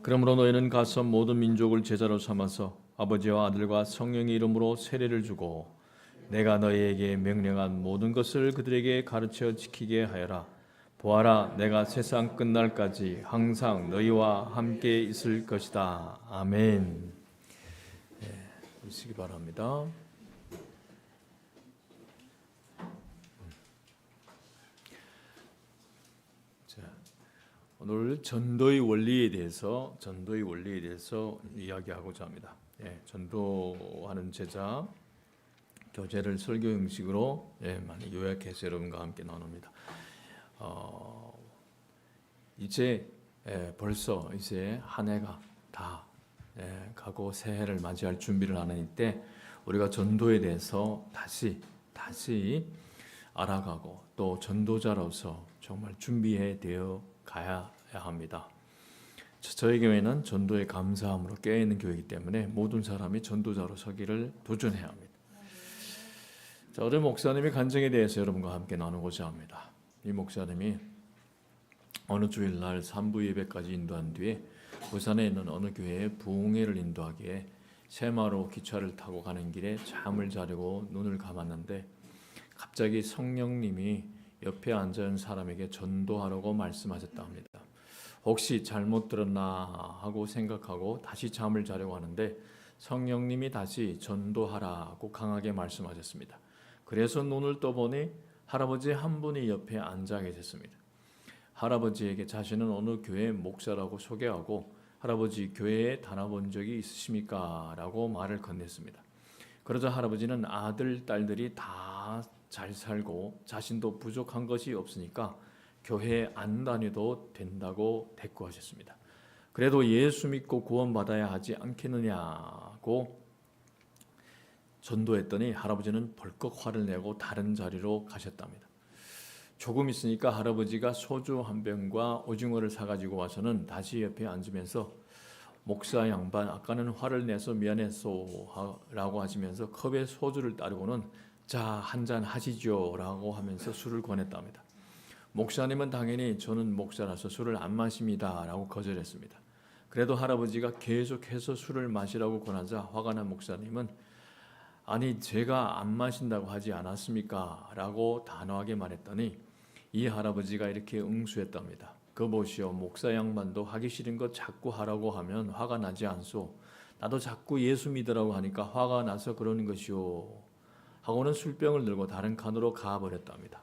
그러므로 너희는 가서 모든 민족을 제자로 삼아서 아버지와 아들과 성령의 이름으로 세례를 주고 내가 너희에게 명령한 모든 것을 그들에게 가르쳐 지키게 하여라. 보아라, 내가 세상 끝날까지 항상 너희와 함께 있을 것이다. 아멘. 보시기 바랍니다. 오늘 전도의 원리에 대해서 이야기하고자 합니다. 전도하는 제자 교재를 설교 형식으로 많이 요약해서 여러분과 함께 나눕니다. 벌써 한 해가 다 가고 새해를 맞이할 준비를 하는 이때 우리가 전도에 대해서 다시 알아가고 또 전도자로서 정말 준비해 되어 가야 합니다. 저희 교회는 전도의 감사함으로 깨어있는 교회이기 때문에 모든 사람이 전도자로 서기를 도전해야 합니다. 어느 목사님의 간증에 대해서 여러분과 함께 나누고자 합니다. 이 목사님이 어느 주일날 3부 예배까지 인도한 뒤에 부산에 있는 어느 교회에 부흥회를 인도하기에 새마로 기차를 타고 가는 길에 잠을 자려고 눈을 감았는데 갑자기 성령님이 옆에 앉아있는 사람에게 전도하라고 말씀하셨다 합니다. 혹시 잘못 들었나 하고 생각하고 다시 잠을 자려고 하는데 성령님이 다시 전도하라고 강하게 말씀하셨습니다. 그래서 눈을 떠보니 할아버지 한 분이 옆에 앉아 계셨습니다. 할아버지에게 자신은 어느 교회 목사라고 소개하고 할아버지 교회에 다녀본 적이 있으십니까? 라고 말을 건넸습니다. 그러자 할아버지는 아들, 딸들이 다 잘 살고 자신도 부족한 것이 없으니까 교회에 안 다녀도 된다고 대꾸하셨습니다. 그래도 예수 믿고 구원받아야 하지 않겠느냐고 전도했더니 할아버지는 벌컥 화를 내고 다른 자리로 가셨답니다. 조금 있으니까 할아버지가 소주 한 병과 오징어를 사가지고 와서는 다시 옆에 앉으면서 목사 양반 아까는 화를 내서 미안했소 라고 하시면서 컵에 소주를 따르고는 자, 한잔 하시죠 라고 하면서 술을 권했답니다. 목사님은 당연히 저는 목사라서 술을 안 마십니다 라고 거절했습니다. 그래도 할아버지가 계속해서 술을 마시라고 권하자 화가 난 목사님은 아니 제가 안 마신다고 하지 않았습니까? 라고 단호하게 말했더니 이 할아버지가 이렇게 응수했답니다. 그 보시오, 목사 양반도 하기 싫은 거 자꾸 하라고 하면 화가 나지 않소. 나도 자꾸 예수 믿으라고 하니까 화가 나서 그러는 것이오. 하고는 술병을 들고 다른 칸으로 가버렸답니다.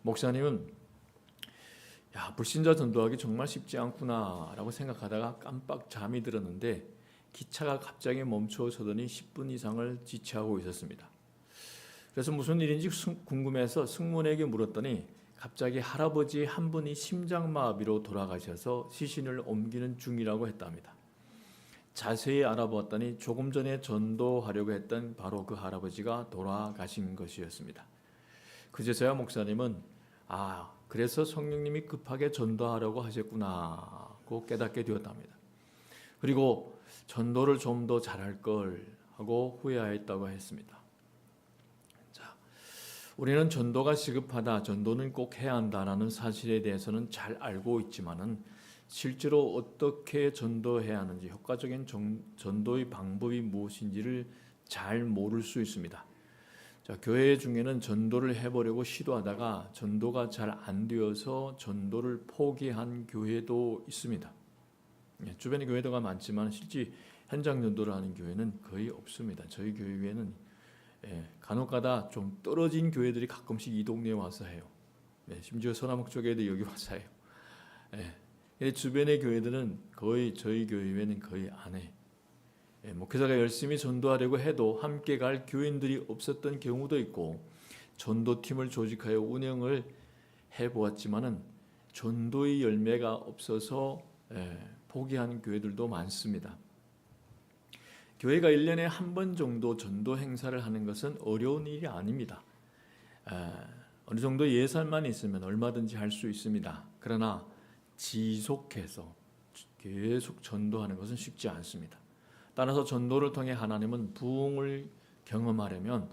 목사님은 불신자 전도하기 정말 쉽지 않구나 라고 생각하다가 깜빡 잠이 들었는데 기차가 갑자기 멈춰서더니 10분 이상을 지체하고 있었습니다. 그래서 무슨 일인지 궁금해서 승무원에게 물었더니 갑자기 할아버지 한 분이 심장마비로 돌아가셔서 시신을 옮기는 중이라고 했답니다. 자세히 알아보았더니 조금 전에 전도하려고 했던 바로 그 할아버지가 돌아가신 것이었습니다. 그제서야 목사님은 그래서 성령님이 급하게 전도하려고 하셨구나고 깨닫게 되었답니다. 그리고 전도를 좀 더 잘할 걸 하고 후회하였다고 했습니다. 우리는 전도가 시급하다, 전도는 꼭 해야 한다라는 사실에 대해서는 잘 알고 있지만은 실제로 어떻게 전도해야 하는지, 효과적인 전도의 방법이 무엇인지를 잘 모를 수 있습니다. 교회 중에는 전도를 해보려고 시도하다가 전도가 잘 안 되어서 전도를 포기한 교회도 있습니다. 주변에 교회가 많지만 실제 현장 전도를 하는 교회는 거의 없습니다. 저희 교회에는 간혹가다 좀 떨어진 교회들이 가끔씩 이 동네에 와서 해요. 심지어 서남북 쪽에도 여기 와서 해요. 주변의 교회들은 거의 저희 교회는 거의 안 해. 목회자가 열심히 전도하려고 해도 함께 갈 교인들이 없었던 경우도 있고 전도팀을 조직하여 운영을 해보았지만은 전도의 열매가 없어서 포기한 교회들도 많습니다. 교회가 1년에 한 번 정도 전도 행사를 하는 것은 어려운 일이 아닙니다. 어느 정도 예산만 있으면 얼마든지 할 수 있습니다. 그러나 지속해서 계속 전도하는 것은 쉽지 않습니다. 따라서 전도를 통해 하나님은 부흥을 경험하려면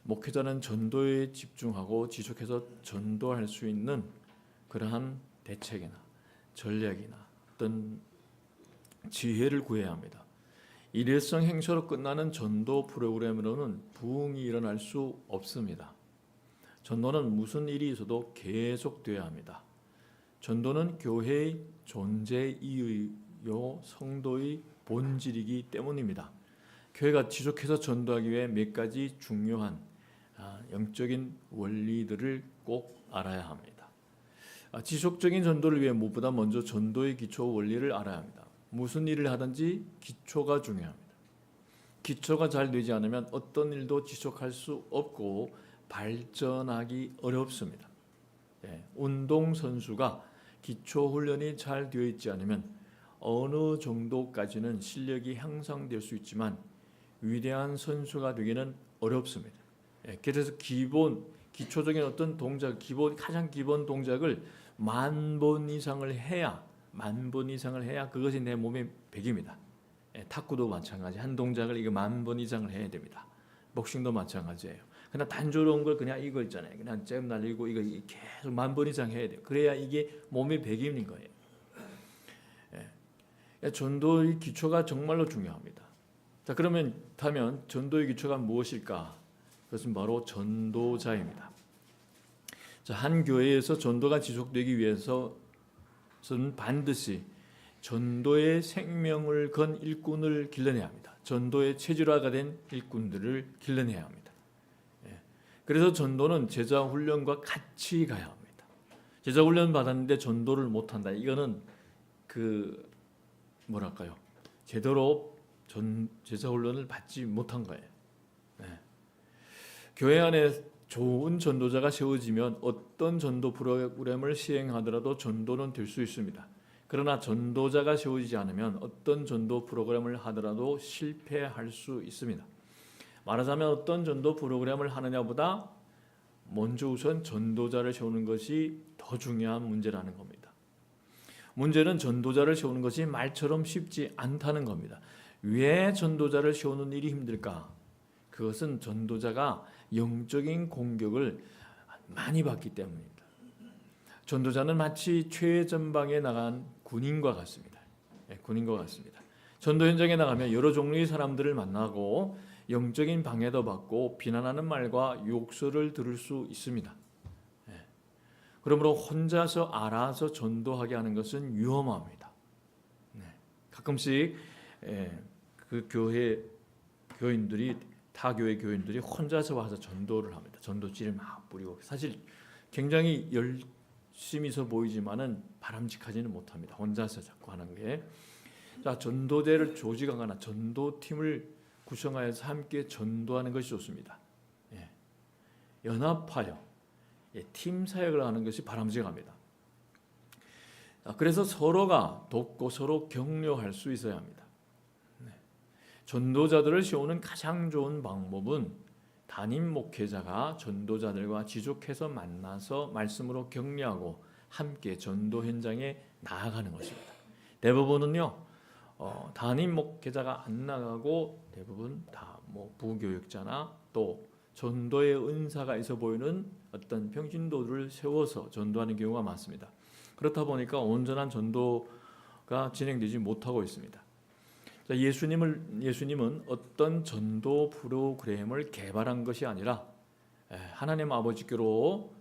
목회자는 전도에 집중하고 지속해서 전도할 수 있는 그러한 대책이나 전략이나 어떤 지혜를 구해야 합니다. 일회성 행사로 끝나는 전도 프로그램으로는 부흥이 일어날 수 없습니다. 전도는 무슨 일이 있어도 계속돼야 합니다. 전도는 교회의 존재 이유요 성도의 본질이기 때문입니다. 교회가 지속해서 전도하기 위해 몇 가지 중요한 영적인 원리들을 꼭 알아야 합니다. 지속적인 전도를 위해 무엇보다 먼저 전도의 기초 원리를 알아야 합니다. 무슨 일을 하든지 기초가 중요합니다. 기초가 잘 되지 않으면 어떤 일도 지속할 수 없고 발전하기 어렵습니다. 운동선수가 기초 훈련이 잘 되어 있지 않으면 어느 정도까지는 실력이 향상될 수 있지만 위대한 선수가 되기는 어렵습니다. 그래서 기초적인 어떤 동작, 가장 기본 동작을 10,000번 이상을 해야 그것이 내 몸에 배깁니다. 탁구도 마찬가지. 한 동작을 이거 10,000번 이상을 해야 됩니다. 복싱도 마찬가지예요. 그냥 단조로운 걸 그냥 이거 있잖아요. 그냥 잽 날리고 이거 계속 10,000번 이상 해야 돼요. 그래야 이게 몸에 배기는 거예요. 전도의 기초가 정말로 중요합니다. 자, 그러면 전도의 기초가 무엇일까? 그것은 바로 전도자입니다. 자, 한 교회에서 전도가 지속되기 위해서는 반드시 전도의 생명을 건 일꾼을 길러내야 합니다. 전도의 체질화가 된 일꾼들을 길러내야 합니다. 그래서 전도는 제자 훈련과 같이 가야 합니다. 제자 훈련 받았는데 전도를 못한다. 이거는 제대로 제자 훈련을 받지 못한 거예요. 교회 안에 좋은 전도자가 세워지면 어떤 전도 프로그램을 시행하더라도 전도는 될 수 있습니다. 그러나 전도자가 세워지지 않으면 어떤 전도 프로그램을 하더라도 실패할 수 있습니다. 말하자면 어떤 전도 프로그램을 하느냐보다 먼저 우선 전도자를 세우는 것이 더 중요한 문제라는 겁니다. 문제는 전도자를 세우는 것이 말처럼 쉽지 않다는 겁니다. 왜 전도자를 세우는 일이 힘들까? 그것은 전도자가 영적인 공격을 많이 받기 때문입니다. 전도자는 마치 최전방에 나간 군인과 같습니다. 전도 현장에 나가면 여러 종류의 사람들을 만나고 영적인 방해도 받고 비난하는 말과 욕설을 들을 수 있습니다. 그러므로 혼자서 알아서 전도하게 하는 것은 위험합니다. 가끔씩 타 교회 교인들이 혼자서 와서 전도를 합니다. 전도지를 막 뿌리고 사실 굉장히 열심히서 보이지만은 바람직하지는 못합니다. 혼자서 자꾸 하는 게. 자, 전도대를 조직하거나 전도팀을 구성하여서 함께 전도하는 것이 좋습니다. 연합하여 팀 사역을 하는 것이 바람직합니다. 그래서 서로가 돕고 서로 격려할 수 있어야 합니다. 전도자들을 세우는 가장 좋은 방법은 담임 목회자가 전도자들과 지속해서 만나서 말씀으로 격려하고 함께 전도 현장에 나아가는 것입니다. 대부분은요, 담임 목회자가 안 나가고 대부분 다 부교육자나 또 전도의 은사가 있어 보이는 어떤 평신도들을 세워서 전도하는 경우가 많습니다. 그렇다 보니까 온전한 전도가 진행되지 못하고 있습니다. 자, 예수님은 어떤 전도 프로그램을 개발한 것이 아니라 하나님 아버지께로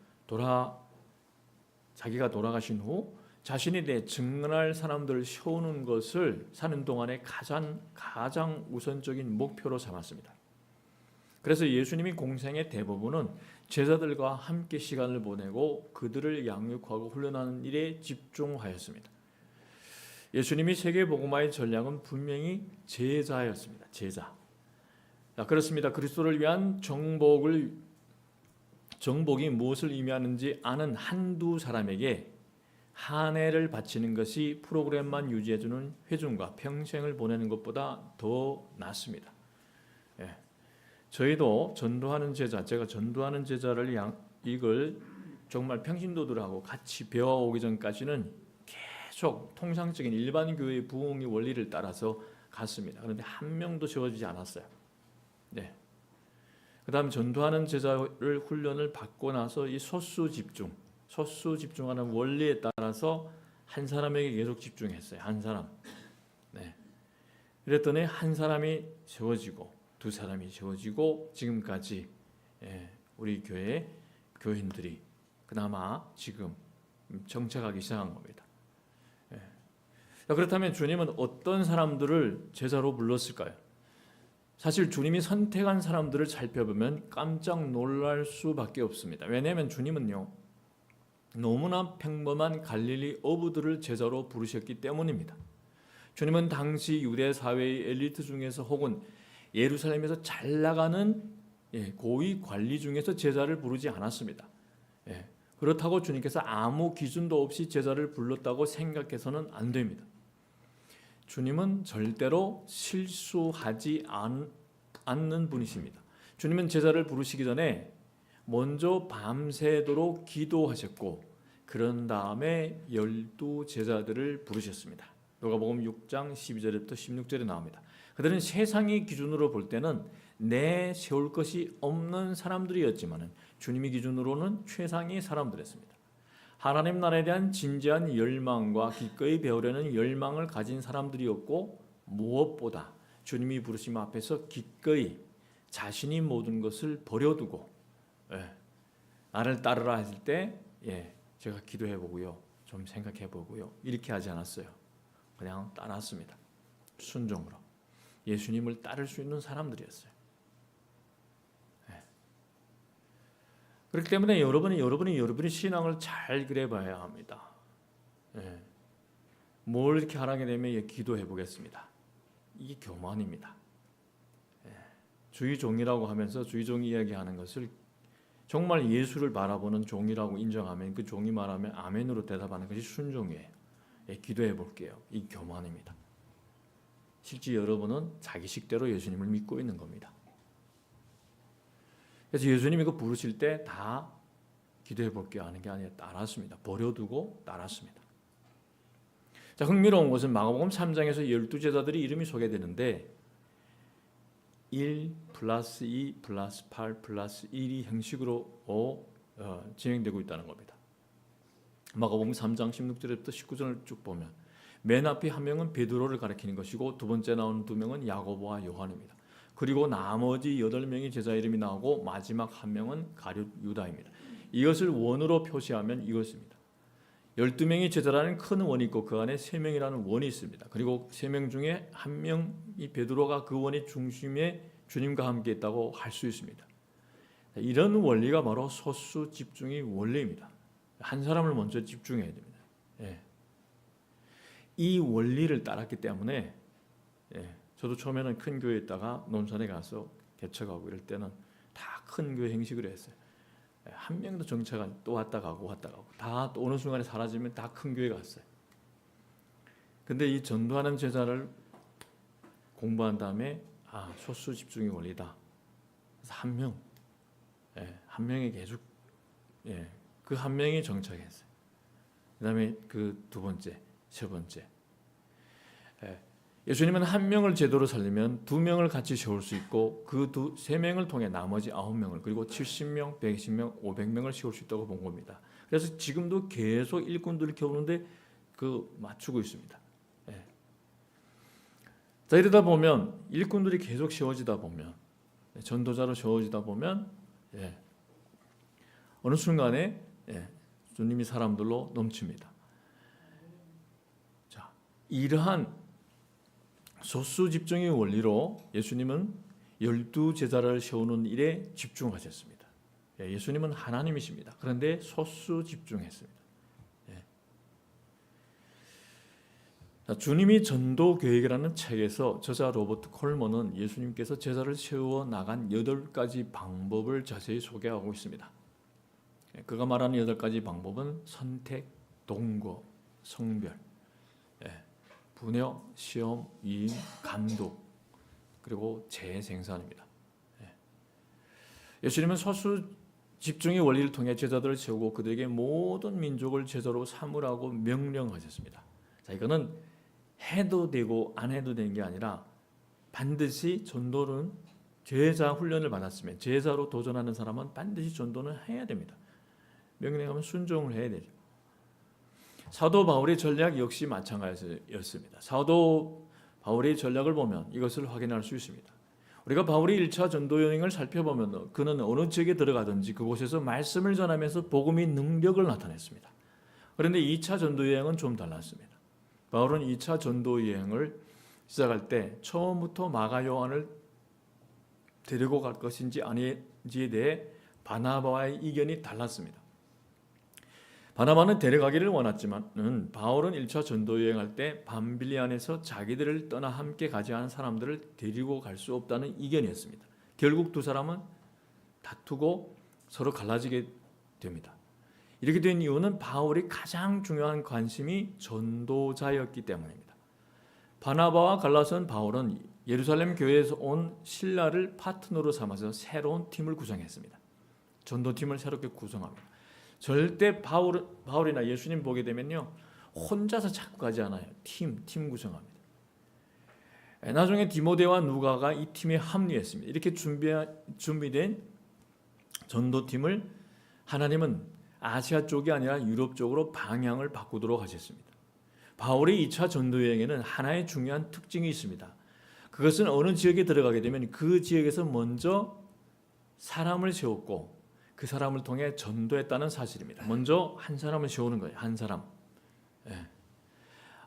자기가 돌아가신 후 자신에 대해 증언할 사람들을 세우는 것을 사는 동안에 가장 우선적인 목표로 삼았습니다. 그래서 예수님이 공생의 대부분은 제자들과 함께 시간을 보내고 그들을 양육하고 훈련하는 일에 집중하였습니다. 예수님이 세계복음화의 전략은 분명히 제자였습니다. 제자. 그렇습니다. 그리스도를 위한 정복이 무엇을 의미하는지 아는 한두 사람에게 한 해를 바치는 것이 프로그램만 유지해주는 회중과 평생을 보내는 것보다 더 낫습니다. 저희도 제가 전도하는 제자를 이걸 정말 평신도들하고 같이 배워오기 전까지는 계속 통상적인 일반 교회의 부흥의 원리를 따라서 갔습니다. 그런데 한 명도 세워지지 않았어요. 그다음 전도하는 제자를 훈련을 받고 나서 이 소수 집중하는 원리에 따라서 한 사람에게 계속 집중했어요. 한 사람. 네. 그랬더니 한 사람이 세워지고 두 사람이 세워지고 지금까지 우리 교회 교인들이 그나마 지금 정착하기 시작한 겁니다. 그렇다면 주님은 어떤 사람들을 제자로 불렀을까요? 사실 주님이 선택한 사람들을 살펴보면 깜짝 놀랄 수밖에 없습니다. 왜냐하면 주님은요, 너무나 평범한 갈릴리 어부들을 제자로 부르셨기 때문입니다. 주님은 당시 유대 사회의 엘리트 중에서 혹은 예루살렘에서 잘 나가는 고위 관리 중에서 제자를 부르지 않았습니다. 그렇다고 주님께서 아무 기준도 없이 제자를 불렀다고 생각해서는 안 됩니다. 주님은 절대로 실수하지 않는 분이십니다. 주님은 제자를 부르시기 전에 먼저 밤새도록 기도하셨고 그런 다음에 12 제자들을 부르셨습니다. 누가복음 6장 12절부터 16절에 나옵니다. 그들은 세상의 기준으로 볼 때는 내세울 것이 없는 사람들이었지만 주님의 기준으로는 최상의 사람들이었습니다. 하나님 나라에 대한 진지한 열망과 기꺼이 배우려는 열망을 가진 사람들이었고 무엇보다 주님이 부르심 앞에서 기꺼이 자신이 모든 것을 버려두고 나를 따르라 했을 때 제가 기도해 보고요, 좀 생각해 보고요, 이렇게 하지 않았어요. 그냥 따랐습니다. 순종으로 예수님을 따를 수 있는 사람들이었어요. 그렇기 때문에 여러분이 신앙을 잘 그려봐야 합니다. 뭘 이렇게 하라게 되면 기도해 보겠습니다. 이게 교만입니다. 주의 종이라고 하면서 주의 종이 이야기하는 것을 정말 예수를 바라보는 종이라고 인정하면 그 종이 말하면 아멘으로 대답하는 것이 순종이에요. 기도해 볼게요. 이 교만입니다. 실제 여러분은 자기식대로 예수님을 믿고 있는 겁니다. 그래서 예수님이 그 부르실 때 다 기도해 볼게요 하는 게 아니라 따랐습니다. 버려두고 따랐습니다. 자, 흥미로운 것은 마가복음 3장에서 12제자들이 이름이 소개되는데 1 플러스 2 플러스 8 플러스 1이 형식으로 진행되고 있다는 겁니다. 마가복음 3장 16절부터 19절을 쭉 보면 맨 앞에 한 명은 베드로를 가리키는 것이고 두 번째 나오는 두 명은 야고보와 요한입니다. 그리고 나머지 8명의 제자 이름이 나오고 마지막 한 명은 가룟 유다입니다. 이것을 원으로 표시하면 이것입니다. 12명의 제자라는 큰 원이 있고 그 안에 3명이라는 원이 있습니다. 그리고 3명 중에 한 명이 베드로가 그 원의 중심에 주님과 함께 있다고 할 수 있습니다. 이런 원리가 바로 소수 집중의 원리입니다. 한 사람을 먼저 집중해야 됩니다. 이 원리를 따랐기 때문에 저도 처음에는 큰 교회에 있다가 논산에 가서 개척하고 이럴 때는 다 큰 교회 형식으로 했어요. 한 명도 정체가 또 왔다 가고 다 또 어느 순간에 사라지면 다 큰 교회 갔어요. 근데 이 전도하는 제자를 공부한 다음에 소수 집중의 원리다. 그래서 한 명이 계속 그 한 명이 정착했어요. 그다음에 그 두 번째, 세 번째. 예수님은 한 명을 제대로 살리면 2명을 같이 세울 수 있고 그 3명을 통해 나머지 9명을 그리고 70명, 120명, 500명을 세울 수 있다고 본 겁니다. 그래서 지금도 계속 일꾼들을 키우는데 맞추고 있습니다. 자, 이러다 보면 일꾼들이 계속 세워지다 보면 전도자로 세워지다 보면 어느 순간에 주님이 사람들로 넘칩니다. 자, 이러한 소수 집중의 원리로 예수님은 12 제자를 세우는 일에 집중하셨습니다. 예수님은 하나님이십니다. 그런데 소수 집중했습니다. 주님이 전도 계획이라는 책에서 저자 로버트 콜먼은 예수님께서 제자를 세워 나간 8가지 방법을 자세히 소개하고 있습니다. 그가 말하는 8가지 방법은 선택, 동거, 성별, 분여, 시험, 위임, 감독, 그리고 재생산입니다. 예수님은 소수 집중의 원리를 통해 제자들을 세우고 그들에게 모든 민족을 제자로 삼으라고 명령하셨습니다. 자, 이거는 해도 되고 안 해도 되는 게 아니라 반드시 전도는 제자 훈련을 받았으면 제자로 도전하는 사람은 반드시 전도는 해야 됩니다. 명령하면 순종을 해야 되죠. 사도 바울의 전략 역시 마찬가지였습니다. 사도 바울의 전략을 보면 이것을 확인할 수 있습니다. 우리가 바울이 1차 전도 여행을 살펴보면 그는 어느 지역에 들어가든지 그곳에서 말씀을 전하면서 복음의 능력을 나타냈습니다. 그런데 2차 전도 여행은 좀 달랐습니다. 바울은 2차 전도 여행을 시작할 때 처음부터 마가 요한을 데리고 갈 것인지 아닌지에 대해 바나바와의 의견이 달랐습니다. 바나바는 데려가기를 원했지만 바울은 1차 전도 여행할 때 밤빌리안에서 자기들을 떠나 함께 가지 않은 사람들을 데리고 갈 수 없다는 의견이었습니다. 결국 두 사람은 다투고 서로 갈라지게 됩니다. 이렇게 된 이유는 바울이 가장 중요한 관심이 전도자였기 때문입니다. 바나바와 갈라선 바울은 예루살렘 교회에서 온 신라를 파트너로 삼아서 새로운 팀을 구성했습니다. 전도팀을 새롭게 구성합니다. 절대 바울이나 예수님 보게 되면요, 혼자서 자꾸 가지 않아요. 팀 구성합니다. 나중에 디모데와 누가가 이 팀에 합류했습니다. 이렇게 준비된 전도팀을 하나님은 아시아 쪽이 아니라 유럽 쪽으로 방향을 바꾸도록 하셨습니다. 바울의 2차 전도 여행에는 하나의 중요한 특징이 있습니다. 그것은 어느 지역에 들어가게 되면 그 지역에서 먼저 사람을 세웠고 그 사람을 통해 전도했다는 사실입니다. 먼저 한 사람을 세우는 거예요. 한 사람.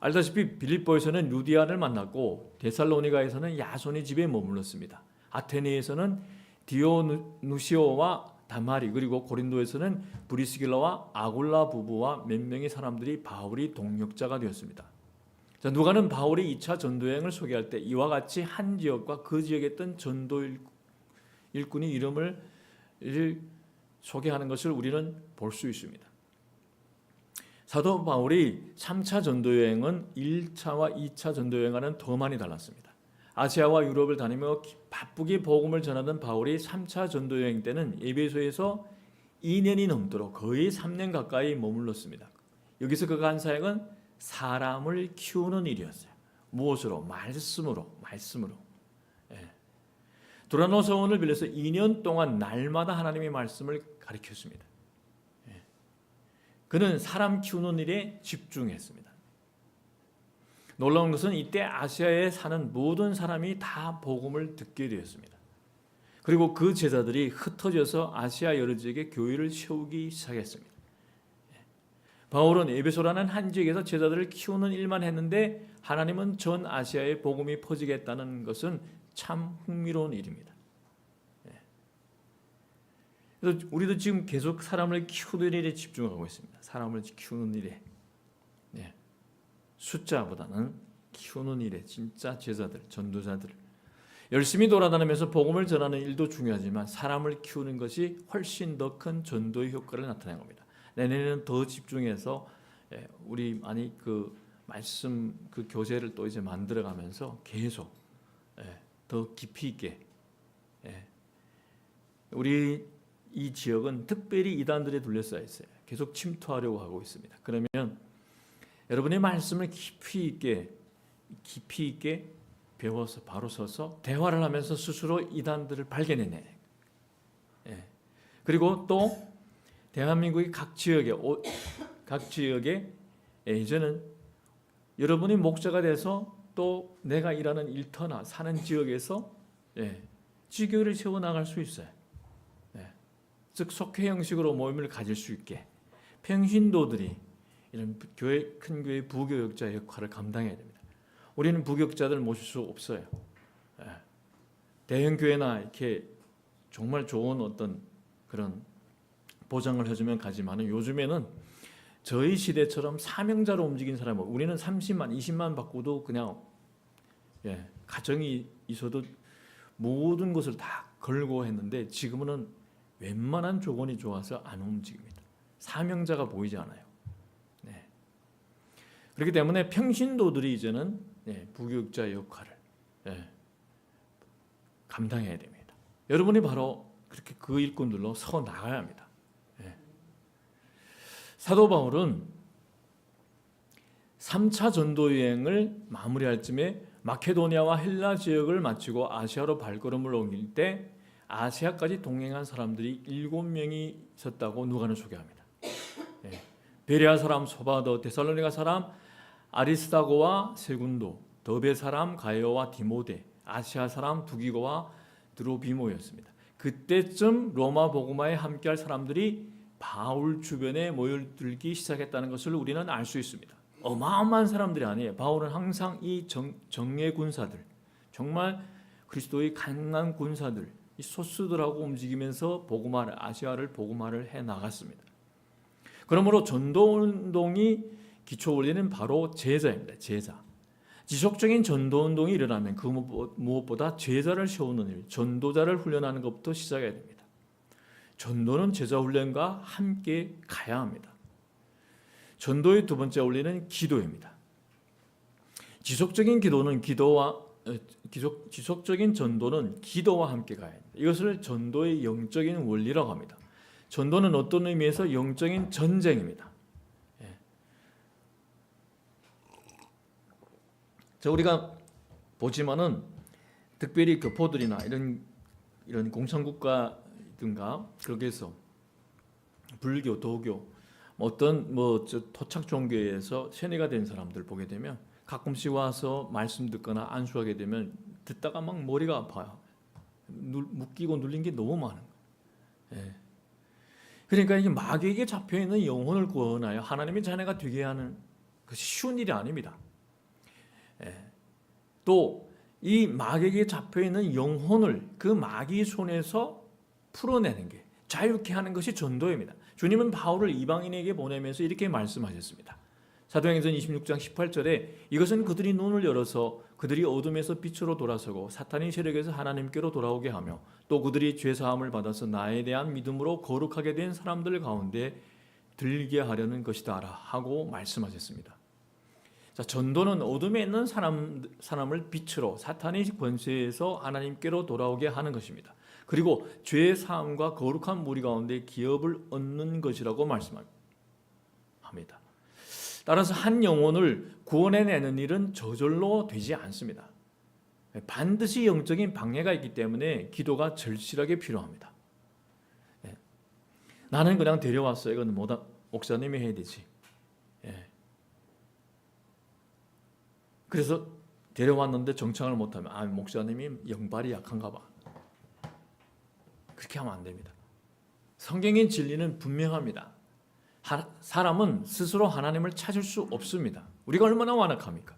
알다시피 빌립보에서는 루디아를 만났고 데살로니가에서는 야손의 집에 머물렀습니다. 아테네에서는 디오누시오와 다마리, 그리고 고린도에서는 브리스길라와 아굴라 부부와 몇 명의 사람들이 바울이 동역자가 되었습니다. 자, 누가는 바울이 2차 전도 여행을 소개할 때 이와 같이 한 지역과 그 지역에 있던 전도 일꾼의 이름을 소개하는 것을 우리는 볼 수 있습니다. 사도 바울이 3차 전도 여행은 1차와 2차 전도 여행과는 더 많이 달랐습니다. 아시아와 유럽을 다니며 바쁘게 복음을 전하던 바울이 3차 전도 여행 때는 에베소에서 2년이 넘도록 거의 3년 가까이 머물렀습니다. 여기서 그가 한 사역은 사람을 키우는 일이었어요. 무엇으로? 말씀으로. 두라노 서원을 빌려서 2년 동안 날마다 하나님의 말씀을 가르쳤습니다. 그는 사람 키우는 일에 집중했습니다. 놀라운 것은 이때 아시아에 사는 모든 사람이 다 복음을 듣게 되었습니다. 그리고 그 제자들이 흩어져서 아시아 여러 지역에 교회를 세우기 시작했습니다. 바울은 에베소라는 한 지역에서 제자들을 키우는 일만 했는데 하나님은 전 아시아에 복음이 퍼지겠다는 것은 참 흥미로운 일입니다. 그래서 우리도 지금 계속 사람을 키우는 일에 집중하고 있습니다. 사람을 키우는 일에, 숫자보다는 키우는 일에 진짜 제자들, 전도자들 열심히 돌아다니면서 복음을 전하는 일도 중요하지만 사람을 키우는 것이 훨씬 더 큰 전도의 효과를 나타내는 겁니다. 내년에는 더 집중해서 우리 많이 그 말씀 그 교재를 또 이제 만들어가면서 계속 더 깊이 있게 우리 이 지역은 특별히 이단들에 둘러싸여 있어요. 계속 침투하려고 하고 있습니다. 그러면 여러분의 말씀을 깊이 있게 배워서 바로 서서 대화를 하면서 스스로 이단들을 발견해내. 그리고 또 대한민국의 각 지역에 이제는 여러분이 목자가 돼서 또 내가 일하는 일터나 사는 지역에서 지교를 세워 나갈 수 있어요. 즉 속회 형식으로 모임을 가질 수 있게 평신도들이 이런 큰 교회 부교역자의 역할을 감당해야 됩니다. 우리는 부교역자들 모실 수 없어요. 대형 교회나 이렇게 정말 좋은 어떤 그런 보장을 해주면 가지만은 요즘에는 저희 시대처럼 사명자로 움직인 사람은 우리는 30만, 20만 받고도 그냥 가정이 있어도 모든 것을 다 걸고 했는데 지금은 웬만한 조건이 좋아서 안 움직입니다. 사명자가 보이지 않아요. 그렇기 때문에 평신도들이 이제는 부교육자의 역할을 감당해야 됩니다. 여러분이 바로 그렇게 그 일꾼들로 서 나가야 합니다. 사도 바울은 3차 전도 여행을 마무리할 쯤에 마케도니아와 헬라 지역을 마치고 아시아로 발걸음을 옮길 때 아시아까지 동행한 사람들이 7명이 있었다고 누가는 소개합니다. 베레아 사람 소바도, 데살로니가 사람 아리스다고와 세군도, 더베 사람 가이오와 디모데, 아시아 사람 두기고와 드로비모였습니다. 그때쯤 로마 복음화에 함께할 사람들이 바울 주변에 모여들기 시작했다는 것을 우리는 알 수 있습니다. 어마어마한 사람들이 아니에요. 바울은 항상 이 정예 군사들, 정말 그리스도의 강한 군사들, 이 소수들하고 움직이면서 복음화를, 아시아를 복음화를 해 나갔습니다. 그러므로 전도운동이 기초 원리는 바로 제자입니다. 제자. 지속적인 전도운동이 일어나면 그 무엇보다 제자를 세우는 일, 전도자를 훈련하는 것부터 시작해야 됩니다. 전도는 제자 훈련과 함께 가야 합니다. 전도의 두 번째 원리는 기도입니다. 지속적인 전도는 기도와 함께 가야 합니다. 이것을 전도의 영적인 원리라고 합니다. 전도는 어떤 의미에서 영적인 전쟁입니다. 자, 우리가 보지만은 특별히 교포들이나 이런 공산국가든가 그렇게 해서 불교, 도교, 어떤 토착 종교에서 세뇌가 된 사람들 보게 되면 가끔씩 와서 말씀 듣거나 안수하게 되면 듣다가 막 머리가 아파요. 묶이고 눌린 게 너무 많은 거예요. 그러니까 이게 마귀에게 잡혀 있는 영혼을 구원하여 하나님의 자녀가 되게 하는 것이 쉬운 일이 아닙니다. 또 이 마귀에게 잡혀 있는 영혼을 그 마귀 손에서 풀어내는 게, 자유케 하는 것이 전도입니다. 주님은 바울을 이방인에게 보내면서 이렇게 말씀하셨습니다. 사도행전 26장 18절에 이것은 그들이 눈을 열어서 그들이 어둠에서 빛으로 돌아서고 사탄의 세력에서 하나님께로 돌아오게 하며 또 그들이 죄사함을 받아서 나에 대한 믿음으로 거룩하게 된 사람들 가운데 들게 하려는 것이다 하고 말씀하셨습니다. 자, 전도는 어둠에 있는 사람을 빛으로 사탄의 권세에서 하나님께로 돌아오게 하는 것입니다. 그리고 죄 사함과 거룩한 무리 가운데 기업을 얻는 것이라고 말씀합니다. 따라서 한 영혼을 구원해내는 일은 저절로 되지 않습니다. 반드시 영적인 방해가 있기 때문에 기도가 절실하게 필요합니다. 나는 그냥 데려왔어요. 이건 목사님이 해야 되지. 그래서 데려왔는데 정착을 못하면 목사님이 영발이 약한가 봐. 그렇게 하면 안 됩니다. 성경의 진리는 분명합니다. 사람은 스스로 하나님을 찾을 수 없습니다. 우리가 얼마나 완악합니까?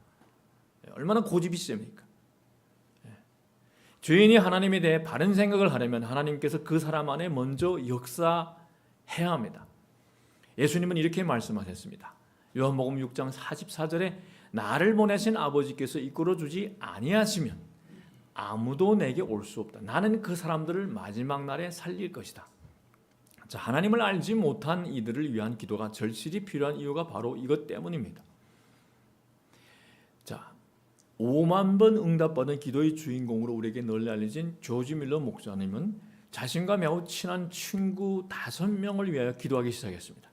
얼마나 고집이 셉니까? 죄인이 하나님에 대해 바른 생각을 하려면 하나님께서 그 사람 안에 먼저 역사해야 합니다. 예수님은 이렇게 말씀하셨습니다. 요한복음 6장 44절에 나를 보내신 아버지께서 이끌어주지 아니하시면 아무도 내게 올 수 없다. 나는 그 사람들을 마지막 날에 살릴 것이다. 자, 하나님을 알지 못한 이들을 위한 기도가 절실히 필요한 이유가 바로 이것 때문입니다. 자, 5만 번 응답받은 기도의 주인공으로 우리에게 널리 알려진 조지 밀러 목사님은 자신과 매우 친한 친구 5명을 위하여 기도하기 시작했습니다.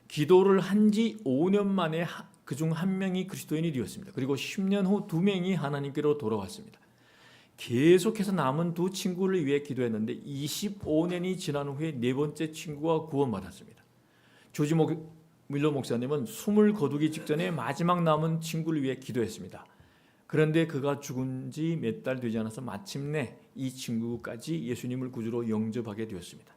기도를 한 지 5년 만에 그중 한 명이 그리스도인이 되었습니다. 그리고 10년 후 2명이 하나님께로 돌아왔습니다. 계속해서 남은 두 친구를 위해 기도했는데 25년이 지난 후에 네 번째 친구가 구원받았습니다. 조지 밀러 목사님은 숨을 거두기 직전에 마지막 남은 친구를 위해 기도했습니다. 그런데 그가 죽은 지 몇 달 되지 않아서 마침내 이 친구까지 예수님을 구주로 영접하게 되었습니다.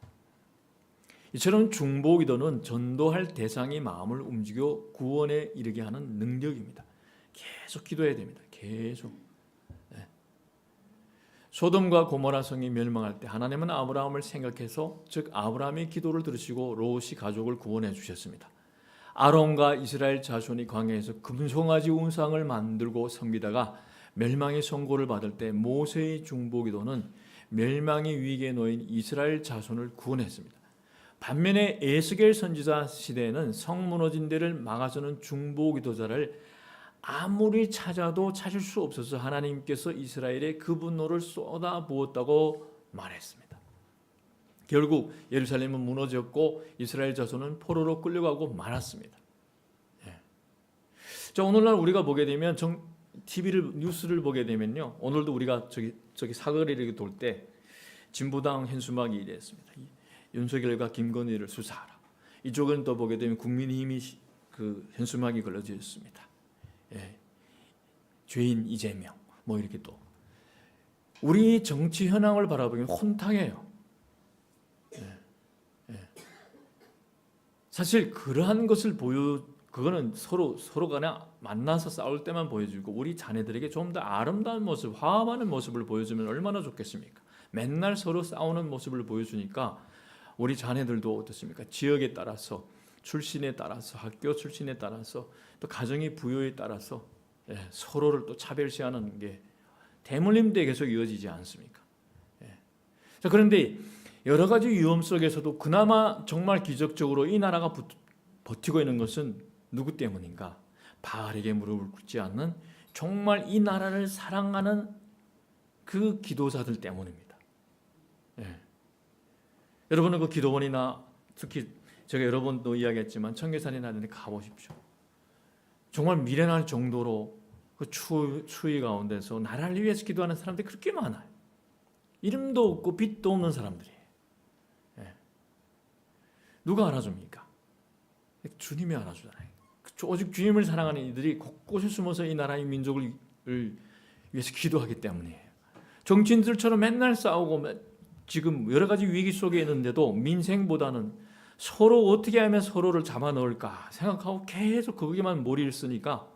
이처럼 중보기도는 전도할 대상의 마음을 움직여 구원에 이르게 하는 능력입니다. 계속 기도해야 됩니다. 계속. 소돔과 고모라 성이 멸망할 때 하나님은 아브라함을 생각해서, 즉 아브라함의 기도를 들으시고 롯이 가족을 구원해 주셨습니다. 아론과 이스라엘 자손이 광야에서 금송아지 우상을 만들고 섬기다가 멸망의 선고를 받을 때 모세의 중보기도는 멸망의 위기에 놓인 이스라엘 자손을 구원했습니다. 반면에 에스겔 선지자 시대에는 성 무너진 데를 막아서는 중보기도자를 아무리 찾아도 찾을 수 없어서 하나님께서 이스라엘에 그 분노를 쏟아부었다고 말했습니다. 결국 예루살렘은 무너졌고 이스라엘 자손은 포로로 끌려가고 말았습니다. 자, 오늘날 우리가 보게 되면 뉴스를 보게 되면요, 오늘도 우리가 저기 사거리를 돌 때 진보당 현수막이 이랬습니다. 윤석열과 김건희를 수사하라. 이쪽은 또 보게 되면 국민의힘이 그 현수막이 걸려져 있습니다. 예. 죄인 이재명 뭐 이렇게 또 우리 정치 현황을 바라보면 혼탁해요. 예. 예. 사실 그러한 것을 그거는 서로 간에 만나서 싸울 때만 보여주고 우리 자녀들에게 좀 더 아름다운 모습, 화합하는 모습을 보여주면 얼마나 좋겠습니까? 맨날 서로 싸우는 모습을 보여주니까 우리 자녀들도 어떻습니까? 지역에 따라서, 출신에 따라서, 학교 출신에 따라서, 또 가정의 부여에 따라서 서로를 또 차별시하는 게 대물림대 계속 이어지지 않습니까? 자, 그런데 여러 가지 위험 속에서도 그나마 정말 기적적으로 이 나라가 버티고 있는 것은 누구 때문인가? 바알에게 무릎을 꿇지 않는 정말 이 나라를 사랑하는 그 기도자들 때문입니다. 여러분은 그 기도원이나 특히 제가 여러 번도 이야기했지만 청계산이나 이런 데 가보십시오. 정말 미련할 정도로 그 추위 가운데서 나라를 위해서 기도하는 사람들이 그렇게 많아요. 이름도 없고 빛도 없는 사람들이에요. 누가 알아줍니까? 주님이 알아주잖아요. 오직 주님을 사랑하는 이들이 곳곳에 숨어서 이 나라의 민족을 위해서 기도하기 때문이에요. 정치인들처럼 맨날 싸우고 지금 여러 가지 위기 속에 있는데도 민생보다는 서로 어떻게 하면 서로를 잡아넣을까 생각하고 계속 거기에만 머리를 쓰니까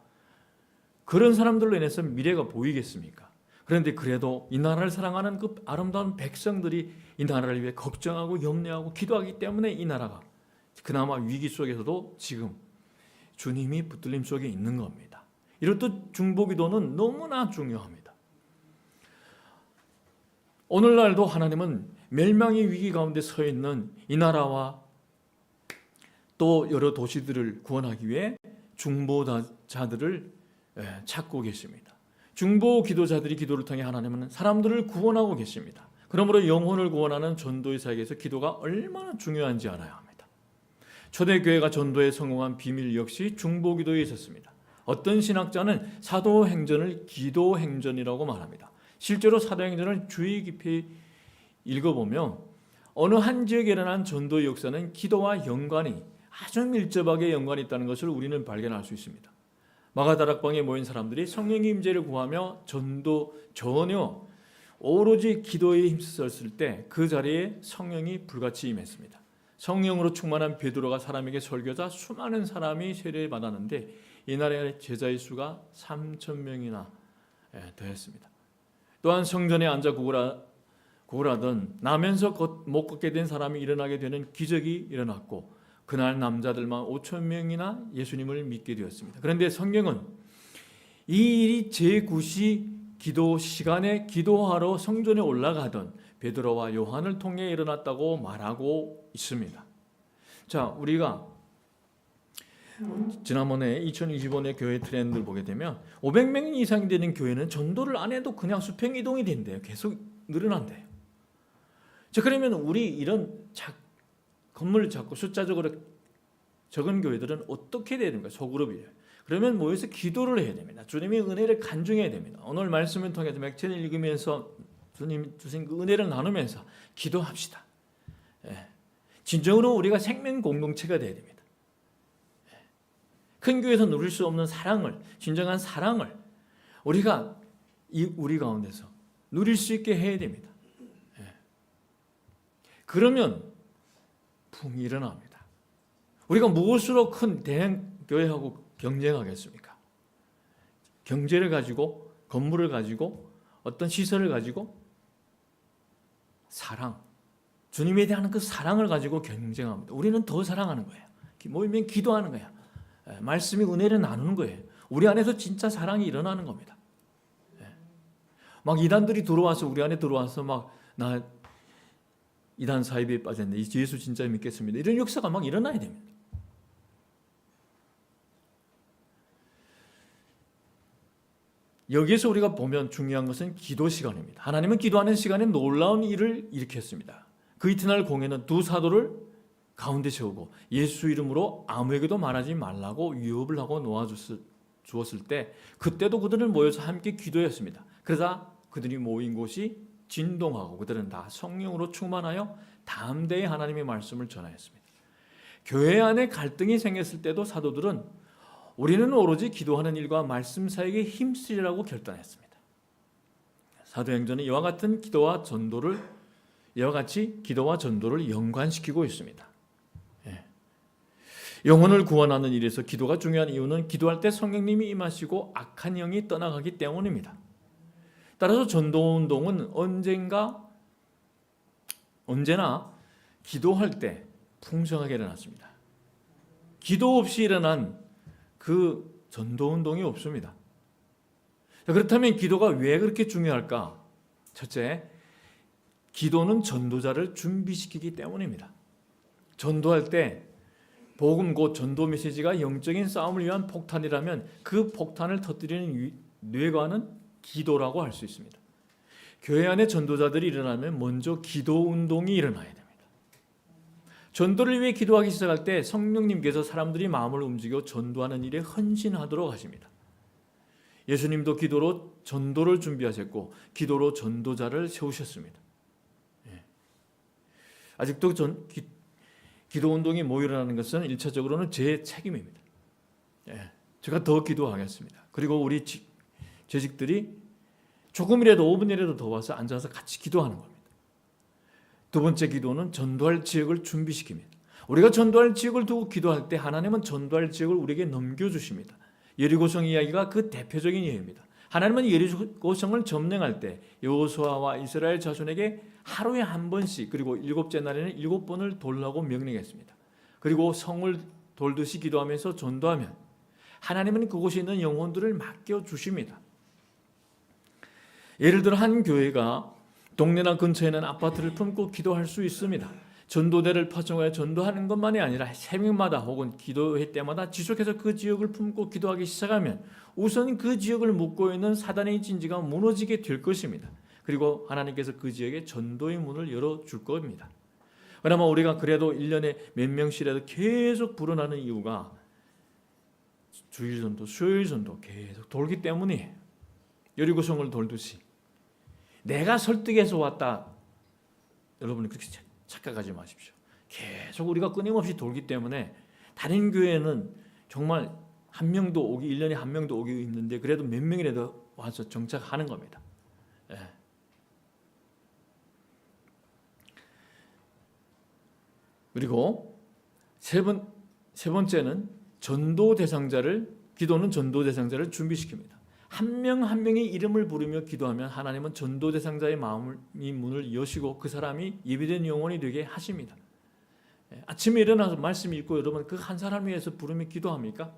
그런 사람들로 인해서 미래가 보이겠습니까? 그런데 그래도 이 나라를 사랑하는 그 아름다운 백성들이 이 나라를 위해 걱정하고 염려하고 기도하기 때문에 이 나라가 그나마 위기 속에서도 지금 주님이 붙들림 속에 있는 겁니다. 이렇듯 중보기도는 너무나 중요합니다. 오늘날도 하나님은 멸망의 위기 가운데 서 있는 이 나라와 또 여러 도시들을 구원하기 위해 중보자들을 찾고 계십니다. 중보 기도자들이 기도를 통해 하나님은 사람들을 구원하고 계십니다. 그러므로 영혼을 구원하는 전도의 사역에서 기도가 얼마나 중요한지 알아야 합니다. 초대교회가 전도에 성공한 비밀 역시 중보기도에 있었습니다. 어떤 신학자는 사도행전을 기도행전이라고 말합니다. 실제로 사도행전을 주의 깊이 읽어보면 어느 한 지역에 일어난 전도의 역사는 기도와 연관이 아주 밀접하게 연관이 있다는 것을 우리는 발견할 수 있습니다. 마가다락방에 모인 사람들이 성령의 임재를 구하며 전혀 오로지 기도에 힘썼을 때 그 자리에 성령이 불같이 임했습니다. 성령으로 충만한 베드로가 사람에게 설교자 수많은 사람이 세례를 받았는데 이날의 제자의 수가 3,000명이나 되었습니다. 또한 성전에 앉아 구걸하던 나면서 못 걷게 된 사람이 일어나게 되는 기적이 일어났고 그날 남자들만 5,000명이나 예수님을 믿게 되었습니다. 그런데 성경은 이 일이 제9시 기도 시간에 기도하러 성전에 올라가던 베드로와 요한을 통해 일어났다고 말하고 있습니다. 자, 우리가 지난번에 2025년 교회 트렌드를 보게 되면 500명 이상 되는 교회는 전도를 안 해도 그냥 수평 이동이 된대요. 계속 늘어난대요. 자, 그러면 우리 이런 건물을 잡고 숫자적으로 적은 교회들은 어떻게 해야 되는가? 소그룹이에요. 그러면 모여서 기도를 해야 됩니다. 주님의 은혜를 간증해야 됩니다. 오늘 말씀을 통해서 맥체를 읽으면서 주님 주신 그 은혜를 나누면서 기도합시다. 진정으로 우리가 생명 공동체가 되어야 됩니다. 큰 교회에서 누릴 수 없는 사랑을, 진정한 사랑을 우리가 우리 가운데서 누릴 수 있게 해야 됩니다. 그러면 붕이 일어납니다. 우리가 무엇으로 큰 대형교회하고 경쟁하겠습니까? 경제를 가지고, 건물을 가지고, 어떤 시설을 가지고 사랑, 주님에 대한 그 사랑을 가지고 경쟁합니다. 우리는 더 사랑하는 거예요. 모이면 기도하는 거예요. 말씀이 은혜를 나누는 거예요. 우리 안에서 진짜 사랑이 일어나는 겁니다. 막 이단들이 들어와서 우리 안에 들어와서 막 나 이단 사이비에 빠졌는데 예수 진짜 믿겠습니다. 이런 역사가 막 일어나야 됩니다. 여기에서 우리가 보면 중요한 것은 기도 시간입니다. 하나님은 기도하는 시간에 놀라운 일을 일으켰습니다. 그 이튿날 공회는 두 사도를 가운데 세우고 예수 이름으로 아무에게도 말하지 말라고 위협을 하고 놓아주었을 때 그때도 그들은 모여서 함께 기도했습니다. 그러자 그들이 모인 곳이 진동하고 그들은 다 성령으로 충만하여 담대히 하나님의 말씀을 전하였습니다. 교회 안에 갈등이 생겼을 때도 사도들은 우리는 오로지 기도하는 일과 말씀 사역에 힘쓰리라고 결단했습니다. 사도행전은 이와 같이 기도와 전도를 연관시키고 있습니다. 영혼을 구원하는 일에서 기도가 중요한 이유는 기도할 때 성령님이 임하시고 악한 영이 떠나가기 때문입니다. 따라서 전도운동은 언제나 기도할 때 풍성하게 일어났습니다. 기도 없이 일어난 그 전도운동이 없습니다. 그렇다면 기도가 왜 그렇게 중요할까? 첫째, 기도는 전도자를 준비시키기 때문입니다. 전도할 때 복음 곧 전도 메시지가 영적인 싸움을 위한 폭탄이라면 그 폭탄을 터뜨리는 뇌관은 기도라고 할 수 있습니다. 교회 안에 전도자들이 일어나면 먼저 기도 운동이 일어나야 됩니다. 전도를 위해 기도하기 시작할 때 성령님께서 사람들이 마음을 움직여 전도하는 일에 헌신하도록 하십니다. 예수님도 기도로 전도를 준비하셨고 기도로 전도자를 세우셨습니다. 아직도 기도 운동이 뭐 일어나는 것은 1차적으로는 제 책임입니다. 제가 더 기도하겠습니다. 그리고 우리 재직들이 조금이라도 5분이라도 더 와서 앉아서 같이 기도하는 겁니다. 두 번째 기도는 전도할 지역을 준비시킵니다. 우리가 전도할 지역을 두고 기도할 때 하나님은 전도할 지역을 우리에게 넘겨주십니다. 여리고성 이야기가 그 대표적인 예입니다. 하나님은 여리고성을 점령할 때 여호수아와 이스라엘 자손에게 하루에 한 번씩 그리고 7째 날에는 7번을 돌라고 명령했습니다. 그리고 성을 돌듯이 기도하면서 전도하면 하나님은 그곳에 있는 영혼들을 맡겨주십니다. 예를 들어 한 교회가 동네나 근처에 있는 아파트를 품고 기도할 수 있습니다. 전도대를 파송하여 전도하는 것만이 아니라 새벽마다 혹은 기도회 때마다 지속해서 그 지역을 품고 기도하기 시작하면 우선 그 지역을 묶고 있는 사단의 진지가 무너지게 될 것입니다. 그리고 하나님께서 그 지역에 전도의 문을 열어줄 겁니다. 그나마 우리가 그래도 1년에 몇 명씩이라도 계속 불어나는 이유가 주일 전도, 수요일 전도 계속 돌기 때문이에요. 여리고성을 돌듯이 내가 설득해서 왔다. 여러분 그렇게 착각하지 마십시오. 계속 우리가 끊임없이 돌기 때문에 다른 교회는 정말 1년에 한 명도 오기 힘든데 그래도 몇 명이라도 와서 정착하는 겁니다. 그리고 세 번째는 기도는 전도 대상자를 준비시킵니다. 한 명 한 명의 이름을 부르며 기도하면 하나님은 전도 대상자의 문을 여시고 그 사람이 예비된 영혼이 되게 하십니다. 아침에 일어나서 말씀 읽고 여러분 그 한 사람 위해서 부르며 기도합니까?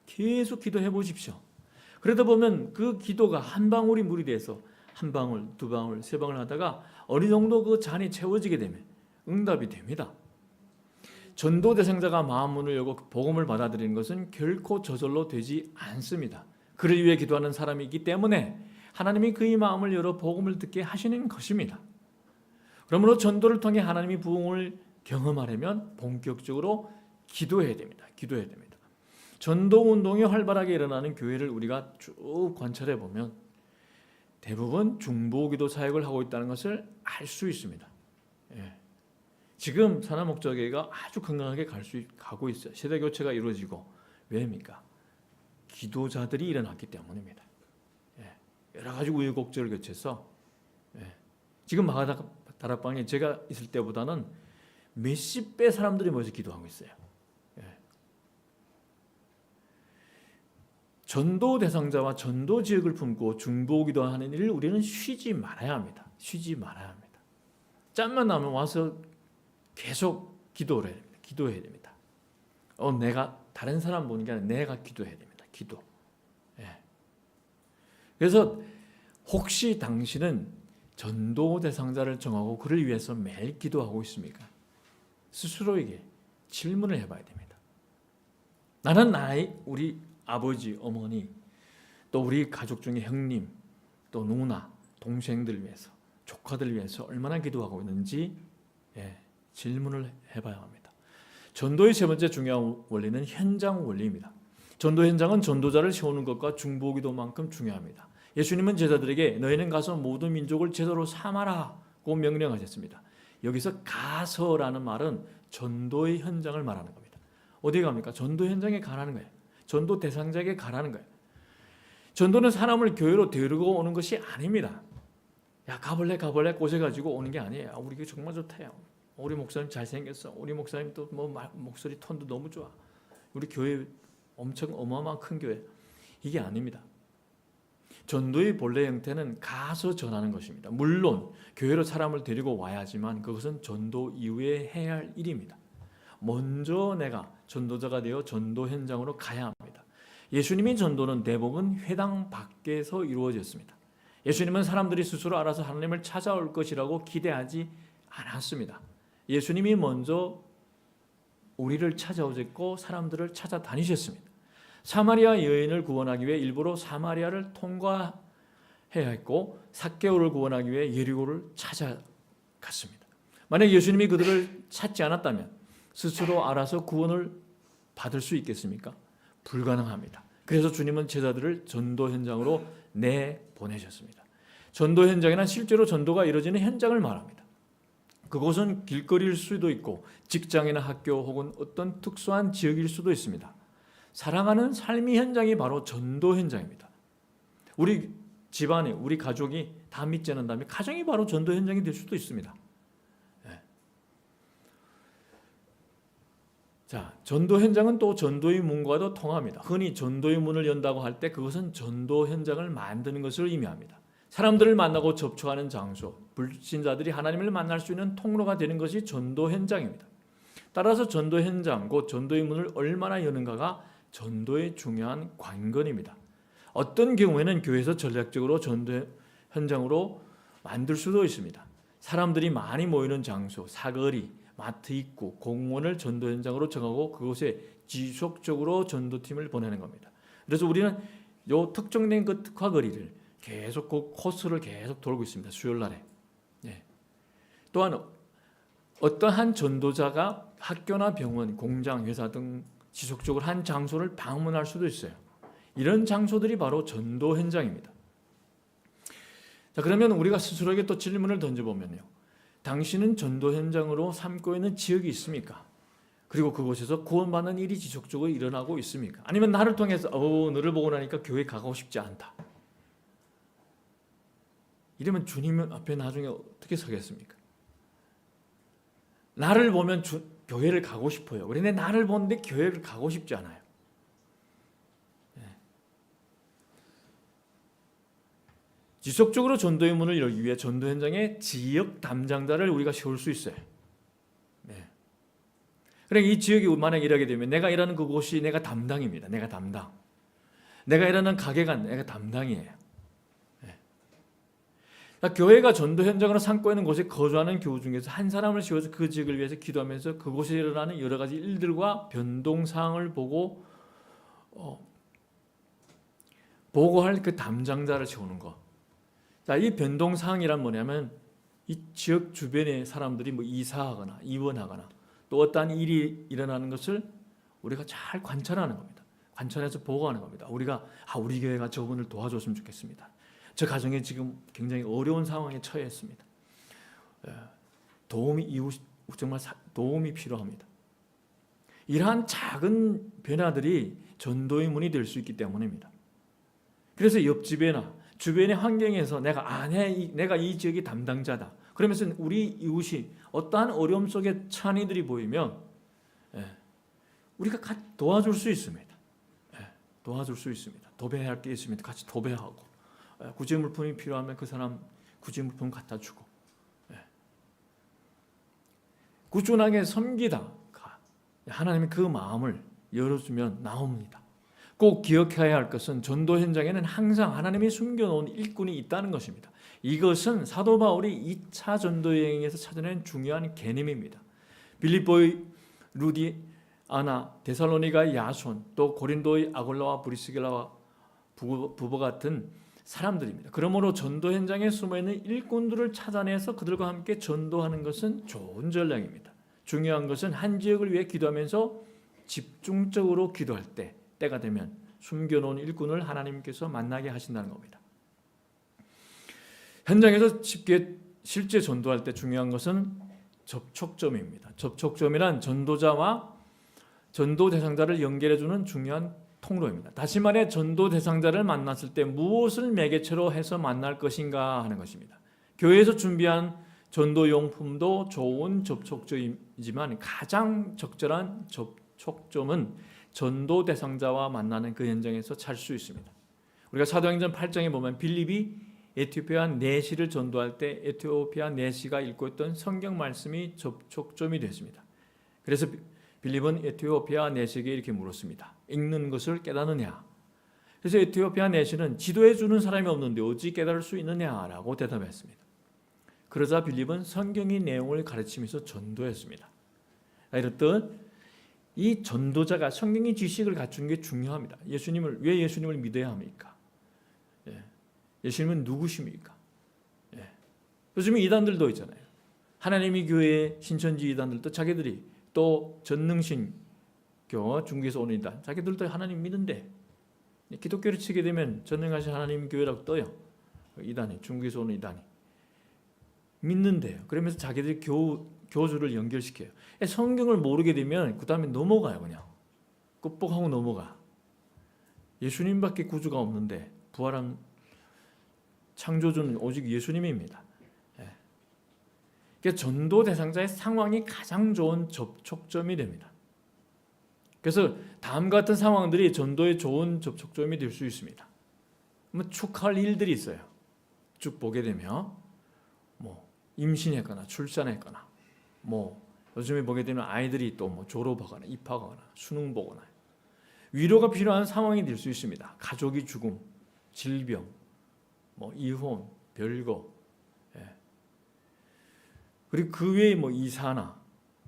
계속 기도해 보십시오. 그러다 보면 그 기도가 한 방울이 물이 돼서 한 방울, 두 방울, 세 방울 하다가 어느 정도 그 잔이 채워지게 되면 응답이 됩니다. 전도 대상자가 마음 문을 열고 복음을 받아들이는 것은 결코 저절로 되지 않습니다. 그를 위해 기도하는 사람이 있기 때문에 하나님이 그의 마음을 열어 복음을 듣게 하시는 것입니다. 그러므로 전도를 통해 하나님이 부흥을 경험하려면 본격적으로 기도해야 됩니다. 전도 운동이 활발하게 일어나는 교회를 우리가 쭉 관찰해 보면 대부분 중보기도 사역을 하고 있다는 것을 알 수 있습니다. 지금 산하목적회가 아주 건강하게 가고 있어요. 세대 교체가 이루어지고 왜입니까? 기도자들이 일어났기 때문입니다. 여러 가지 우여곡절을 거쳐서 지금 마가다락방에 제가 있을 때보다는 몇십 배 사람들이 모여서 기도하고 있어요. 전도 대상자와 전도 지역을 품고 중보기도하는 일을 우리는 쉬지 말아야 합니다. 짬만 나면 와서 계속 기도해야 됩니다. 내가 다른 사람 보는 게 아니라 내가 기도해야 됩니다. 기도. 그래서 혹시 당신은 전도 대상자를 정하고 그를 위해서 매일 기도하고 있습니까? 스스로에게 질문을 해봐야 됩니다. 나는 우리 아버지, 어머니, 또 우리 가족 중에 형님, 또 누나, 동생들 위해서, 조카들 위해서 얼마나 기도하고 있는지 질문을 해봐야 합니다. 전도의 세 번째 중요한 원리는 현장 원리입니다. 전도 현장은 전도자를 세우는 것과 중보기도만큼 중요합니다. 예수님은 제자들에게 너희는 가서 모든 민족을 제자로 삼아라고 명령하셨습니다. 여기서 가서라는 말은 전도의 현장을 말하는 겁니다. 어디에 갑니까? 전도 현장에 가라는 거예요. 전도 대상자에게 가라는 거예요. 전도는 사람을 교회로 데리고 오는 것이 아닙니다. 야, 가볼래 꼬셔가지고 오는 게 아니에요. 우리 교회 정말 좋대요. 우리 목사님 잘생겼어. 우리 목사님 또 뭐 목소리 톤도 너무 좋아. 우리 교회 엄청 어마어마한 큰 교회. 이게 아닙니다. 전도의 본래 형태는 가서 전하는 것입니다. 물론 교회로 사람을 데리고 와야지만 그것은 전도 이후에 해야 할 일입니다. 먼저 내가 전도자가 되어 전도 현장으로 가야 합니다. 예수님의 전도는 대부분 회당 밖에서 이루어졌습니다. 예수님은 사람들이 스스로 알아서 하나님을 찾아올 것이라고 기대하지 않았습니다. 예수님이 먼저 우리를 찾아오셨고 사람들을 찾아다니셨습니다. 사마리아 여인을 구원하기 위해 일부러 사마리아를 통과해야 했고 삭개오를 구원하기 위해 여리고를 찾아갔습니다. 만약 예수님이 그들을 찾지 않았다면 스스로 알아서 구원을 받을 수 있겠습니까? 불가능합니다. 그래서 주님은 제자들을 전도 현장으로 내보내셨습니다. 전도 현장에는 실제로 전도가 이루어지는 현장을 말합니다. 그곳은 길거리일 수도 있고 직장이나 학교 혹은 어떤 특수한 지역일 수도 있습니다. 사랑하는 삶의 현장이 바로 전도 현장입니다. 우리 집안에 우리 가족이 다 믿지 않는다면 가정이 바로 전도 현장이 될 수도 있습니다. 네. 자, 전도 현장은 또 전도의 문과도 통합니다. 흔히 전도의 문을 연다고 할 때 그것은 전도 현장을 만드는 것을 의미합니다. 사람들을 만나고 접촉하는 장소, 불신자들이 하나님을 만날 수 있는 통로가 되는 것이 전도 현장입니다. 따라서 전도 현장, 곧 전도의 문을 얼마나 여는가가 전도의 중요한 관건입니다. 어떤 경우에는 교회에서 전략적으로 전도 현장으로 만들 수도 있습니다. 사람들이 많이 모이는 장소, 사거리, 마트 입구, 공원을 전도 현장으로 정하고 그곳에 지속적으로 전도팀을 보내는 겁니다. 그래서 우리는 이 특정된 그 특화거리를 계속 그 코스를 계속 돌고 있습니다. 수요일 날에. 예. 또한 어떠한 전도자가 학교나 병원, 공장, 회사 등 지속적으로 한 장소를 방문할 수도 있어요. 이런 장소들이 바로 전도 현장입니다. 자, 그러면 우리가 스스로에게 또 질문을 던져보면요. 당신은 전도 현장으로 삼고 있는 지역이 있습니까? 그리고 그곳에서 구원받는 일이 지속적으로 일어나고 있습니까? 아니면 나를 통해서 너를 보고 나니까 교회 가고 싶지 않다. 이러면 주님 앞에 나중에 어떻게 서겠습니까? 나를 보면 교회를 가고 싶어요. 그런데 나를 보는데 교회를 가고 싶지 않아요. 네. 지속적으로 전도의 문을 열기 위해 전도 현장에 지역 담당자를 우리가 세울 수 있어요. 네. 그러니까 이 지역이 만약 일하게 되면 내가 일하는 그곳이 내가 담당입니다. 내가 담당. 내가 일하는 가게가 내가 담당이에요. 교회가 전도 현장으로 삼고 있는 곳에 거주하는 교우 중에서 한 사람을 세워서 그 지역을 위해서 기도하면서 그곳에 일어나는 여러 가지 일들과 변동사항을 보고할 그 담당자를 세우는 것. 자, 이 변동사항이란 뭐냐면 이 지역 주변의 사람들이 뭐 이사하거나 이원하거나 또 어떠한 일이 일어나는 것을 우리가 잘 관찰하는 겁니다. 관찰해서 보고하는 겁니다. 우리가 우리 교회가 저분을 도와줬으면 좋겠습니다. 저 가정에 지금 굉장히 어려운 상황에 처해 있습니다. 정말 도움이 필요합니다. 이러한 작은 변화들이 전도의 문이 될 수 있기 때문입니다. 그래서 옆집이나 주변의 환경에서 내가 이 지역의 담당자다. 그러면서 우리 이웃이 어떠한 어려움 속에 처한 이들이 보이면 우리가 같이 도와줄 수 있습니다. 도와줄 수 있습니다. 도배할 게 있으면 같이 도배하고 구제 물품이 필요하면 그 사람 구제 물품 갖다 주고 꾸준하게 섬기다 하나님이 그 마음을 열어주면 나옵니다. 꼭 기억해야 할 것은 전도 현장에는 항상 하나님이 숨겨놓은 일꾼이 있다는 것입니다. 이것은 사도 바울이 2차 전도 여행에서 찾아낸 중요한 개념입니다. 빌립보의 루디, 아나, 데살로니가의 야손, 또 고린도의 아골라와 브리스길라와 부부 같은 사람들입니다. 그러므로 전도 현장에 숨어있는 일꾼들을 찾아내서 그들과 함께 전도하는 것은 좋은 전략입니다. 중요한 것은 한 지역을 위해 기도하면서 집중적으로 기도할 때가 되면 숨겨놓은 일꾼을 하나님께서 만나게 하신다는 겁니다. 현장에서 실제 전도할 때 중요한 것은 접촉점입니다. 접촉점이란 전도 대상자를 연결해주는 중요한 통로입니다. 다시 말해 전도 대상자를 만났을 때 무엇을 매개체로 해서 만날 것인가 하는 것입니다. 교회에서 준비한 전도 용품도 좋은 접촉점이지만 가장 적절한 접촉점은 전도 대상자와 만나는 그 현장에서 찾을 수 있습니다. 우리가 사도행전 8장에 보면 빌립이 에티오피아 내시를 전도할 때 에티오피아 내시가 읽고 있던 성경 말씀이 접촉점이 됐습니다. 그래서 빌립은 에티오피아 내시에게 이렇게 물었습니다. 읽는 것을 깨닫느냐? 그래서 에티오피아 내시는 지도해 주는 사람이 없는데 어찌 깨달을 수 있느냐라고 대답했습니다. 그러자 빌립은 성경의 내용을 가르치면서 전도했습니다. 이렇듯 이 전도자가 성경의 지식을 갖춘 게 중요합니다. 왜 예수님을 믿어야 합니까? 예수님은 누구십니까? 요즘에 이단들도 있잖아요. 하나님의 교회 신천지 이단들도 자기들이 또 전능신교 중국에서 오는 이단 자기들도 하나님 믿는데 기독교를 치게 되면 전능하신 하나님 교회라고 떠요. 이단이 중국에서 오는 이단이 믿는데요. 그러면서 자기들이 교주를 연결시켜요. 성경을 모르게 되면 그 다음에 넘어가요. 그냥 끄뻑하고 넘어가. 예수님밖에 구주가 없는데 부활한 창조주는 오직 예수님입니다. 그러니까 전도 대상자의 상황이 가장 좋은 접촉점이 됩니다. 그래서 다음과 같은 상황들이 전도의 좋은 접촉점이 될 수 있습니다. 축하할 일들이 있어요. 쭉 보게 되면 임신했거나 출산했거나 요즘에 보게 되면 아이들이 또 졸업하거나 입학하거나 수능 보거나 위로가 필요한 상황이 될 수 있습니다. 가족이 죽음, 질병, 이혼, 별거, 그리고 그 외에 이사나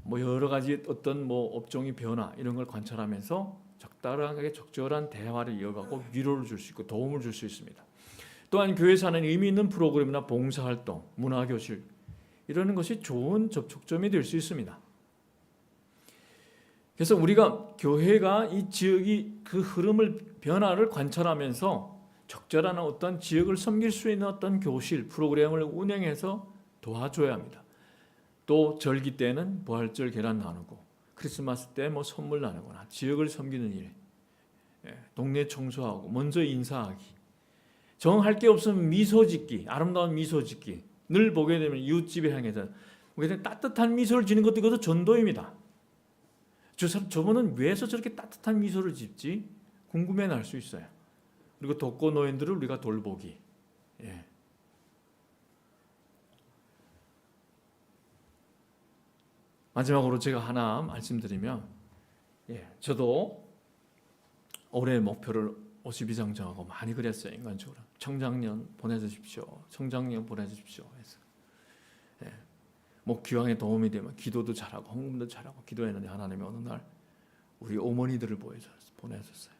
여러 가지 어떤 업종의 변화 이런 걸 관찰하면서 적당하게 적절한 대화를 이어가고 위로를 줄 수 있고 도움을 줄 수 있습니다. 또한 교회에서 하는 의미 있는 프로그램이나 봉사활동, 문화교실 이러는 것이 좋은 접촉점이 될 수 있습니다. 그래서 우리가 교회가 이 지역이 그 흐름을 변화를 관찰하면서 적절한 어떤 지역을 섬길 수 있는 어떤 교실 프로그램을 운영해서 도와줘야 합니다. 또 절기 때는 부활절 계란 나누고 크리스마스 때 선물 나누거나 지역을 섬기는 일, 동네 청소하고 먼저 인사하기, 정할 게 없으면 미소 짓기, 아름다운 미소 짓기, 늘 보게 되면 이웃집에 향해서 따뜻한 미소를 지는 것도 이것도 전도입니다. 저분은 왜서 저렇게 따뜻한 미소를 짓지? 궁금해 날 수 있어요. 그리고 독거노인들을 우리가 돌보기. 마지막으로 제가 하나 말씀드리면, 저도 올해 목표를 52장 정하고 많이 그랬어요. 인간적으로 청장년 보내주십시오. 청장년 보내주십시오. 해서 기왕에 도움이 되면 기도도 잘하고 헌금도 잘하고 기도했는데 하나님이 어느 날 우리 어머니들을 보내줬어요.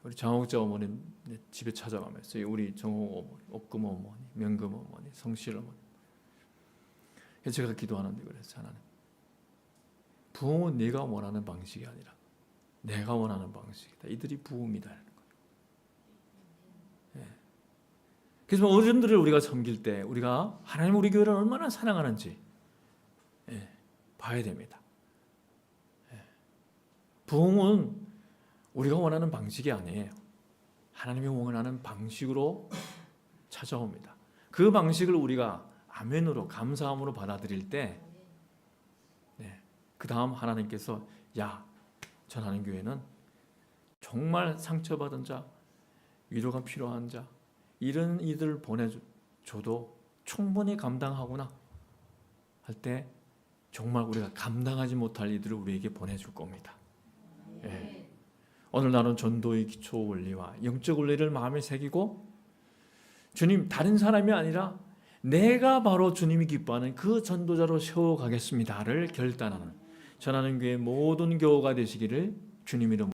우리 장옥자 어머니 집에 찾아가면서 우리 정옥 어머니, 옥금 어머니, 명금 어머니, 성실 어머니, 제가 기도하는데 그랬어요. 하나님, 부흥은 네가 원하는 방식이 아니라 내가 원하는 방식이다. 이들이 부흥이다. 그래서 어른들을 우리가 섬길 때 우리가 하나님 우리 교회를 얼마나 사랑하는지 봐야 됩니다. 부흥은 우리가 원하는 방식이 아니에요. 하나님이 원하는 방식으로 찾아옵니다. 그 방식을 우리가 아멘으로 감사함으로 받아들일 때 그 다음 하나님께서 전하는 교회는 정말 상처받은 자, 위로가 필요한 자 이런 이들을 보내줘도 충분히 감당하구나 할 때 정말 우리가 감당하지 못할 이들을 우리에게 보내줄 겁니다. 오늘 나눈 전도의 기초 원리와 영적 원리를 마음에 새기고 주님, 다른 사람이 아니라 내가 바로 주님이 기뻐하는 그 전도자로 세워가겠습니다를 결단하는 전하는 교회 모든 교우가 되시기를 주님 이름으로